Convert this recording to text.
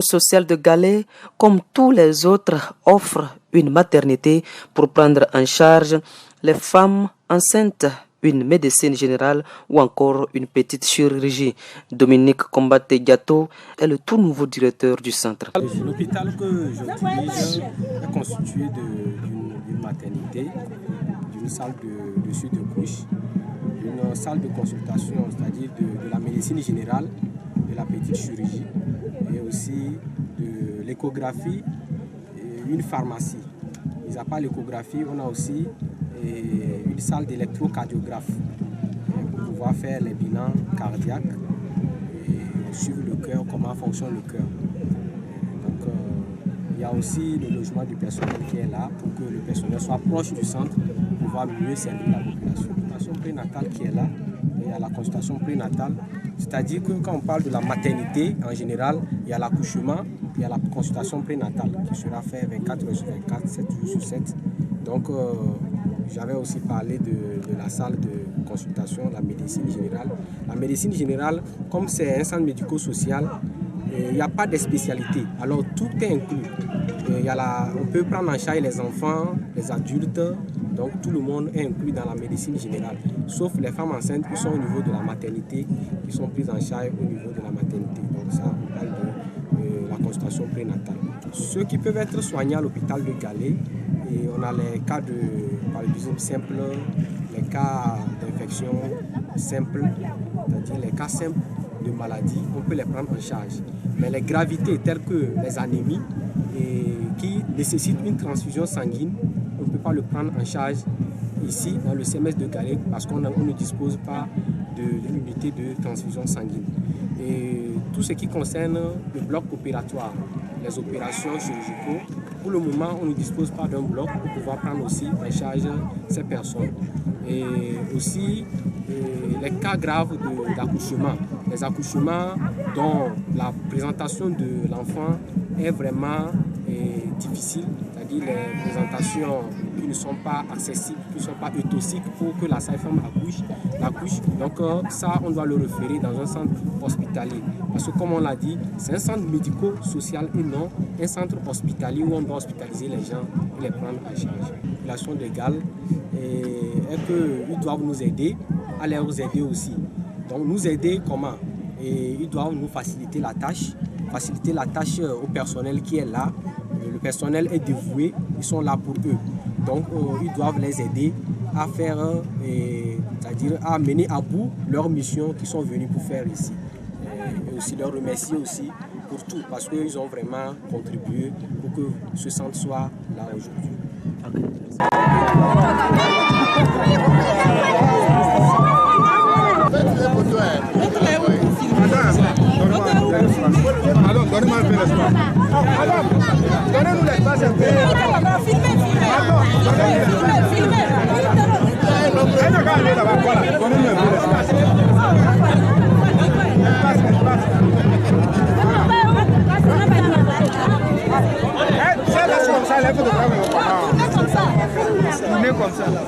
Social de Galé, comme tous les autres, offre une maternité pour prendre en charge les femmes enceintes, une médecine générale ou encore une petite chirurgie. Dominique Combaté-Gato est le tout nouveau directeur du centre. L'hôpital que j'utilise est constitué d'une maternité, d'une salle de suite de couche, d'une salle de consultation, c'est-à-dire de la médecine générale, de la petite chirurgie et aussi de l'échographie et une pharmacie. Mis à part l'échographie, on a aussi une salle d'électrocardiographe pour pouvoir faire les bilans cardiaques et suivre le cœur, comment fonctionne le cœur. Donc il y a aussi le logement du personnel qui est là pour que le personnel soit proche du centre pour pouvoir mieux servir la population. La consultation prénatale qui est là, et il y a la consultation prénatale, c'est-à-dire que quand on parle de la maternité en général, il y a l'accouchement, il y a la consultation prénatale qui sera faite 24 heures sur 24, 7 jours sur 7. Donc j'avais aussi parlé de la salle de consultation, la médecine générale. La médecine générale, comme c'est un centre médico-social, il n'y a pas de spécialité, alors tout est inclus. On peut prendre en charge les enfants, les adultes, donc tout le monde est inclus dans la médecine générale, sauf les femmes enceintes qui sont au niveau de la maternité, qui sont prises en charge au niveau de la maternité. Donc ça, on parle de la consultation prénatale. Ceux qui peuvent être soignés à l'hôpital de Galé, et on a les cas de paludisme simple, les cas d'infection simple, c'est-à-dire les cas simples de maladie, on peut les prendre en charge. Mais les gravités telles que les anémies qui nécessitent une transfusion sanguine, on ne peut pas le prendre en charge ici dans le CMS de Galé parce qu'on ne dispose pas d'une unité de transfusion sanguine. Et tout ce qui concerne le bloc opératoire, les opérations chirurgicales, pour le moment on ne dispose pas d'un bloc pour pouvoir prendre aussi en charge ces personnes. Et aussi les cas graves d'accouchement, les accouchements dont la présentation de l'enfant est vraiment difficile, c'est-à-dire les présentations qui ne sont pas accessibles, qui ne sont pas eutoxiques pour que la sage-femme accouche. Donc ça, on doit le référer dans un centre hospitalier. Parce que comme on l'a dit, c'est un centre médico-social et non un centre hospitalier où on doit hospitaliser les gens et les prendre en charge. La population de Galles est qu'ils doivent nous aider, à les aider aussi. Donc nous aider comment? Et ils doivent nous faciliter la tâche au personnel qui est là. Le personnel est dévoué, ils sont là pour eux. Donc ils doivent les aider à faire, c'est-à-dire à mener à bout leur mission qu'ils sont venus pour faire ici. Et aussi leur remercier aussi pour tout, parce qu'ils ont vraiment contribué pour que ce centre soit là aujourd'hui. Donnez-moi un peu l'espace. Donnez-nous l'espace un peu. Donnez-nous un peu l'espace. Ça laisse comme ça, lève le bras. On est comme ça là.